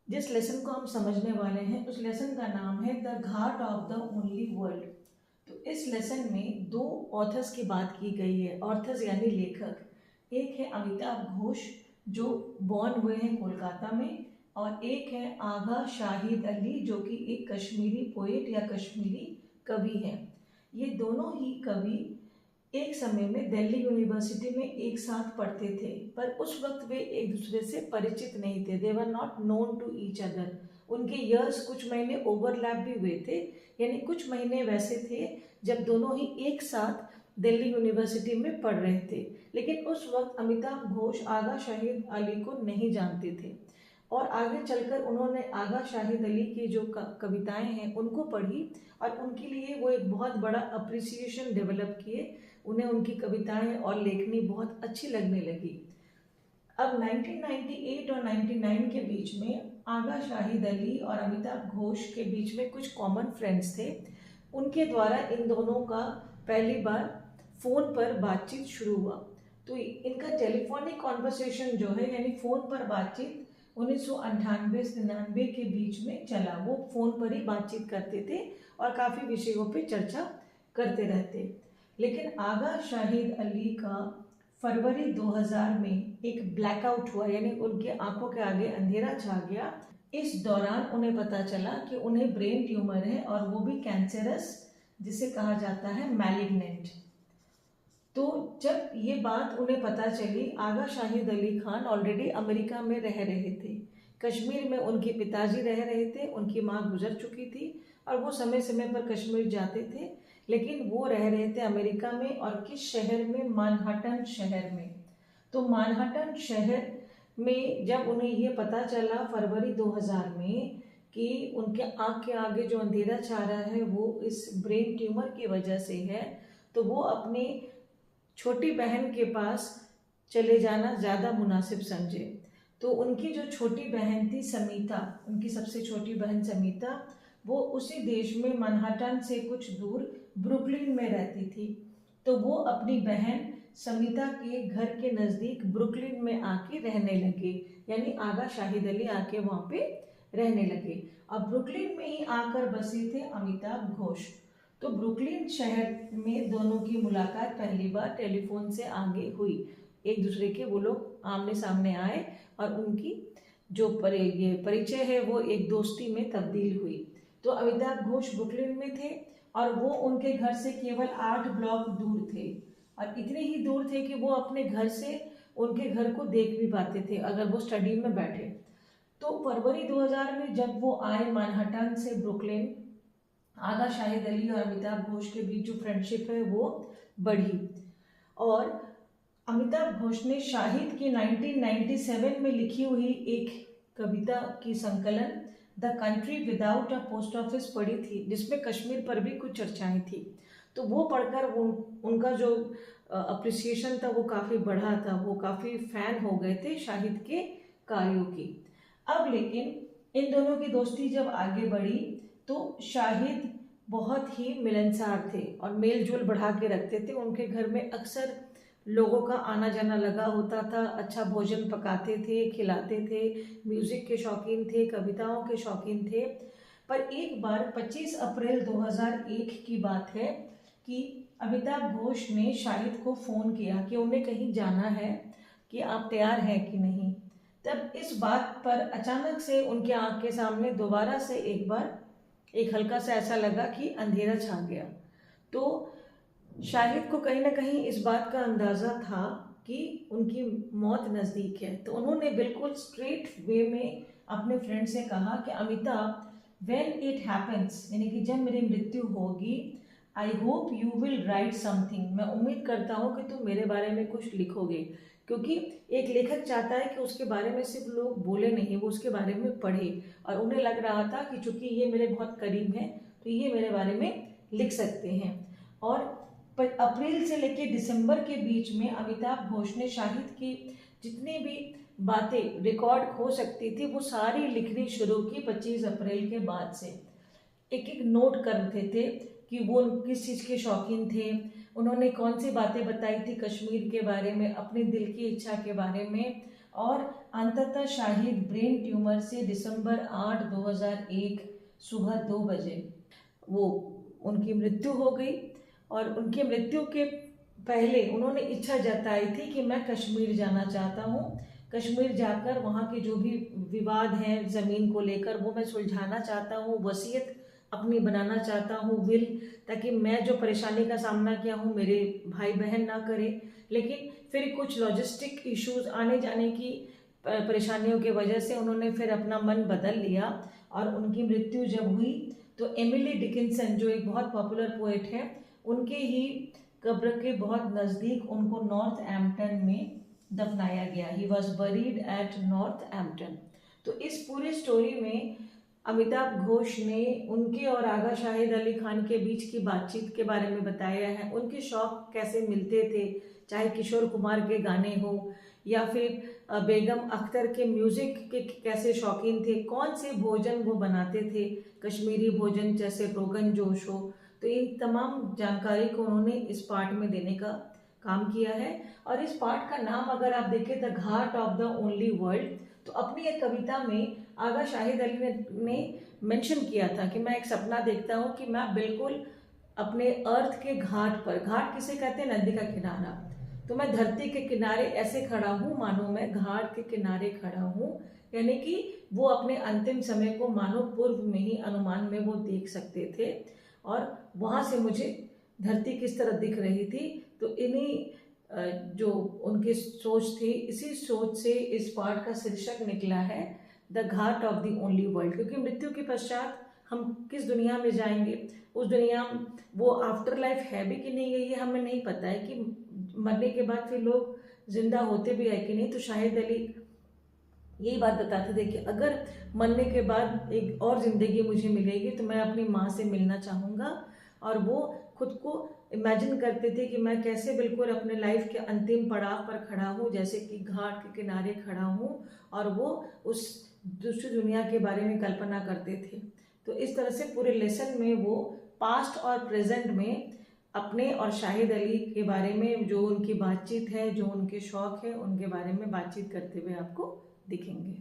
जिस लेसन को हम समझने वाले हैं उस लेसन का नाम है the Ghat of the only world. तो इस लेसन में दो ऑथर्स की बात की गई है, ऑथर्स यानी लेखक। एक है अमिताभ घोष जो बॉर्न हुए हैं कोलकाता में, और एक है आगा शाहिद अली जो कि एक कश्मीरी पोएट या कश्मीरी कवि हैं। ये दोनों ही कवि एक समय में दिल्ली यूनिवर्सिटी में एक साथ पढ़ते थे, पर उस वक्त वे एक दूसरे से परिचित नहीं थे। They were not known to each other. उनके ईयर्स कुछ महीने ओवरलैप भी हुए थे, यानी कुछ महीने वैसे थे जब दोनों ही एक साथ दिल्ली यूनिवर्सिटी में पढ़ रहे थे। लेकिन उस वक्त अमिताभ घोष आगा शाहिद अली को नहीं जानते थे, और आगे चलकर उन्होंने आगा शाहिद अली की जो कविताएं हैं उनको पढ़ी, और उनके लिए वो एक बहुत बड़ा अप्रिसिएशन डेवलप किए। उन्हें उनकी कविताएं और लेखनी बहुत अच्छी लगने लगी। अब 1998 और 99 के बीच में आगा शाहिद अली और अमिताभ घोष के बीच में कुछ कॉमन फ्रेंड्स थे। उनके द्वारा इन दोनों का पहली बार फ़ोन पर बातचीत शुरू हुआ। तो इनका टेलीफोनिक कॉन्वर्सेशन जो है यानी फ़ोन पर बातचीत 1998-99 के बीच में चला। वो फ़ोन पर ही बातचीत करते थे और काफ़ी विषयों पे चर्चा करते रहते। लेकिन आगा शाहिद अली का फरवरी 2000 में एक ब्लैकआउट हुआ, यानी उनके आंखों के आगे अंधेरा छा गया। इस दौरान उन्हें पता चला कि उन्हें ब्रेन ट्यूमर है, और वो भी कैंसरस, जिसे कहा जाता है मैलिग्नेंट। तो जब ये बात उन्हें पता चली, आगा शाहिद अली खान ऑलरेडी अमेरिका में रह रहे थे। कश्मीर में उनके पिताजी रह रहे थे, उनकी माँ गुजर चुकी थी, और वो समय समय पर कश्मीर जाते थे। लेकिन वो रह रहे थे अमेरिका में, और किस शहर में? मैनहट्टन शहर में। तो मैनहट्टन शहर में जब उन्हें ये पता चला फरवरी 2000 में कि उनके आँख के आगे जो अंधेरा छा रहा है वो इस ब्रेन ट्यूमर की वजह से है, तो वो अपने छोटी बहन के पास चले जाना ज़्यादा मुनासिब समझे। तो उनकी जो छोटी बहन थी समीता, उनकी सबसे छोटी बहन समीता, वो उसी देश में मैनहट्टन से कुछ दूर ब्रुकलिन में रहती थी। तो वो अपनी बहन समीता के घर के नज़दीक ब्रुकलिन में आके रहने लगे, यानी आगा शाहिद अली आके वहाँ पे रहने लगे। अब ब्रुकलिन में ही आकर बसे थे अमिताभ घोष। तो ब्रुकलिन शहर में दोनों की मुलाकात पहली बार टेलीफोन से आगे हुई। एक दूसरे के वो लोग आमने सामने आए, और उनकी जो ये परिचय है वो एक दोस्ती में तब्दील हुई। तो अमिताभ घोष ब्रुकलिन में थे, और वो उनके घर से केवल 8 ब्लॉक दूर थे, और इतने ही दूर थे कि वो अपने घर से उनके घर को देख भी पाते थे अगर वो स्टडी में बैठे। तो फरवरी 2000 में जब वो आए मैनहट्टन से ब्रुकलिन, आगा शाहिद अली और अमिताभ घोष के बीच जो फ्रेंडशिप है वो बढ़ी। और अमिताभ घोष ने शाहिद की 1997 में लिखी हुई एक कविता की संकलन the country without a post office पढ़ी थी, जिसमें कश्मीर पर भी कुछ चर्चाएं थी। तो वो पढ़कर उनका जो अप्रिसिएशन था वो काफ़ी बढ़ा था, वो काफ़ी फैन हो गए थे शाहिद के कार्यों की। अब लेकिन इन दोनों की दोस्ती जब आगे बढ़ी तो शाहिद बहुत ही मिलनसार थे और मेल जोल बढ़ा के रखते थे। उनके घर में अक्सर लोगों का आना जाना लगा होता था, अच्छा भोजन पकाते थे, खिलाते थे, म्यूज़िक के शौकीन थे, कविताओं के शौकीन थे। पर एक बार 25 अप्रैल 2001 की बात है कि अमिताभ घोष ने शाहिद को फ़ोन किया कि उन्हें कहीं जाना है, कि आप तैयार हैं कि नहीं। तब इस बात पर अचानक से उनके आँख के सामने दोबारा से एक हल्का सा ऐसा लगा कि अंधेरा छा गया। तो शाहिद को कहीं ना कहीं इस बात का अंदाज़ा था कि उनकी मौत नज़दीक है। तो उन्होंने बिल्कुल स्ट्रेट वे में अपने फ्रेंड से कहा कि अमिताभ, व्हेन इट हैपन्स, यानी कि जब मेरी मृत्यु होगी, I hope you will write something, मैं उम्मीद करता हूँ कि तुम मेरे बारे में कुछ लिखोगे। क्योंकि एक लेखक चाहता है कि उसके बारे में सिर्फ लोग बोले नहीं, वो उसके बारे में पढ़े। और उन्हें लग रहा था कि चूंकि ये मेरे बहुत करीब हैं तो ये मेरे बारे में लिख सकते हैं। और अप्रैल से लेकर दिसंबर के बीच में अमिताभ घोष ने शाहिद की जितनी भी बातें रिकॉर्ड हो सकती थी वो सारी लिखनी शुरू की। 25 अप्रैल के बाद से एक एक नोट करते थे कि वो किस चीज़ के शौकीन थे, उन्होंने कौन सी बातें बताई थी कश्मीर के बारे में, अपने दिल की इच्छा के बारे में। और अंततः शाहिद ब्रेन ट्यूमर से दिसंबर 8, 2001 सुबह 2 बजे वो उनकी मृत्यु हो गई। और उनकी मृत्यु के पहले उन्होंने इच्छा जताई थी कि मैं कश्मीर जाना चाहता हूँ, कश्मीर जाकर वहाँ के जो भी विवाद हैं ज़मीन को लेकर वो मैं सुलझाना चाहता हूँ, वसीयत अपनी बनाना चाहता हूँ, विल, ताकि मैं जो परेशानी का सामना किया हूँ मेरे भाई बहन ना करें। लेकिन फिर कुछ लॉजिस्टिक इश्यूज आने जाने की परेशानियों की वजह से उन्होंने फिर अपना मन बदल लिया। और उनकी मृत्यु जब हुई तो एमिली डिकिंसन जो एक बहुत पॉपुलर पोएट है, उनके ही कब्र के बहुत नज़दीक उनको नॉर्थ एम्पटन में दफनाया गया। He was buried at Northampton. तो इस पूरी स्टोरी में अमिताभ घोष ने उनके और आगा शाहिद अली खान के बीच की बातचीत के बारे में बताया है, उनके शौक कैसे मिलते थे, चाहे किशोर कुमार के गाने हो या फिर बेगम अख्तर के म्यूज़िक के कैसे शौकीन थे, कौन से भोजन वो बनाते थे, कश्मीरी भोजन जैसे रोगन जोश हो। तो इन तमाम जानकारी को उन्होंने इस पार्ट में देने का काम किया है। और इस पार्ट का नाम अगर आप देखें the Ghat of the only world, तो अपनी एक कविता में आगा शाहिद अली ने मेंशन किया था कि मैं एक सपना देखता हूँ कि मैं बिल्कुल अपने अर्थ के घाट पर, घाट किसे कहते हैं, नदी का किनारा, तो मैं धरती के किनारे ऐसे खड़ा हूँ मानो मैं घाट के किनारे खड़ा हूँ। यानी कि वो अपने अंतिम समय को मानो पूर्व में ही अनुमान में वो देख सकते थे और वहाँ से मुझे धरती किस तरह दिख रही थी। तो इन्हीं जो उनकी सोच थी, इसी सोच से इस पाठ का शीर्षक निकला है the Ghat of the only world. क्योंकि मृत्यु के पश्चात हम किस दुनिया में जाएंगे, उस दुनिया में वो आफ्टर लाइफ है भी कि नहीं है ये हमें नहीं पता है, कि मरने के बाद फिर लोग जिंदा होते भी है कि नहीं। तो शाहिद अली यही बात बताते थे कि अगर मरने के बाद एक और ज़िंदगी मुझे मिलेगी तो मैं अपनी माँ से मिलना चाहूँगा। और वो खुद को इमेजिन करते थे कि मैं कैसे बिल्कुल अपने लाइफ के अंतिम पड़ाव पर खड़ा हूँ, जैसे कि घाट के किनारे खड़ा हूँ, और वो उस दूसरी दुनिया के बारे में कल्पना करते थे। तो इस तरह से पूरे लेसन में वो पास्ट और प्रेजेंट में अपने और शाहिद अली के बारे में जो उनकी बातचीत है, जो उनके शौक है, उनके बारे में बातचीत करते हुए आपको दिखेंगे।